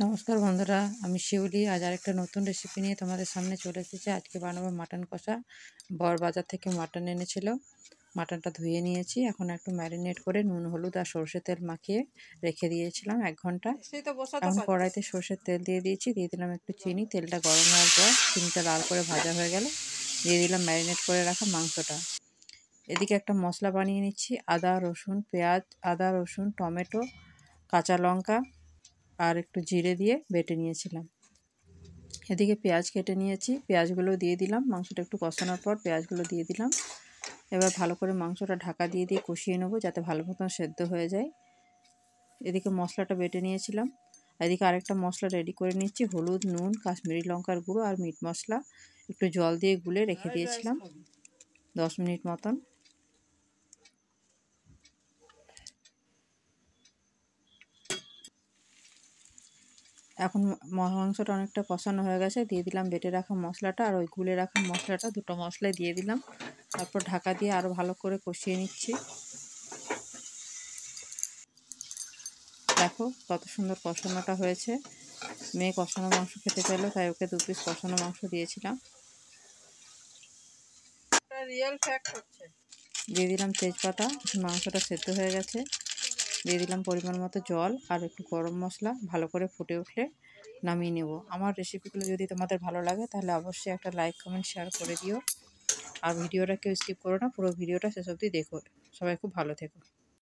নমস্কার বন্ধুরা, আমি শিউলি। আজ আরেকটা নতুন রেসিপি নিয়ে তোমাদের সামনে চলে এসেছি। আজকে বানাবো মাটন কষা। বর বাজার থেকে মাটন এনেছিল, মাটনটা ধুয়ে নিয়েছি। এখন একটু ম্যারিনেট করে নুন হলুদ আর সর্ষের তেল মাখিয়ে রেখে দিয়েছিলাম 1 ঘন্টা। এখন কড়াইতে সর্ষের তেল দিয়ে দিয়েছি, দিয়ে দিলাম একটু চিনি। তেলটা গরম হওয়ার পর চিনিটা লাল করে ভাজা হয়ে গেল, দিয়ে দিলাম ম্যারিনেট করে রাখা মাংসটা। এদিকে একটা মশলা বানিয়ে নিচ্ছি। আদা রসুন পেঁয়াজ, আদা রসুন টমেটো কাঁচা লঙ্কা আর একটু জিরে দিয়ে বেটে নিয়েছিলাম। এদিকে পেঁয়াজ কেটে নিয়েছি, পেঁয়াজগুলো দিয়ে দিলাম। মাংসটা একটু কষানোর পর পেঁয়াজগুলো দিয়ে দিলাম। এবার ভালো করে মাংসটা ঢাকা দিয়ে দিয়ে কষিয়ে নেবো, যাতে ভালো মতন সেদ্ধ হয়ে যায়। এদিকে মশলাটা বেটে নিয়েছিলাম। এদিকে আরেকটা মশলা রেডি করে নিচ্ছি। হলুদ, নুন, কাশ্মীরি লঙ্কার গুঁড়ো আর মিট মশলা একটু জল দিয়ে গুলে রেখে দিয়েছিলাম 10 মিনিট মতন। এখন মাংসটা অনেকটা কষানো হয়ে গেছে, দিয়ে দিলাম বেটে রাখা মশলাটা আর ওই গুলে রাখা মশলাটা, দুটো মশলাই দিয়ে দিলাম। তারপর ঢাকা দিয়ে আরও ভালো করে কষিয়ে নিচ্ছি। দেখো কত সুন্দর কষানোটা হয়েছে। মেয়ে কষানো মাংস খেতে পেলো, তাই ওকে 2 পিস কষানো মাংস দিয়েছিলাম। দিয়ে দিলাম তেজপাতা। মাংসটা সেদ্ধ হয়ে গেছে, দিয়ে দিলাম পরিমাণ মতো জল আর একটু গরম মশলা। ভালো করে ফুটে উঠলে নামিয়ে নেব। আমার রেসিপিগুলো যদি তোমাদের ভালো লাগে তাহলে অবশ্যই একটা লাইক কমেন্ট শেয়ার করে দিও। আর ভিডিওটা কেউ স্কিপ করো না, পুরো ভিডিওটা শেষ অবধি দেখো। সবাই খুব ভালো থেকো।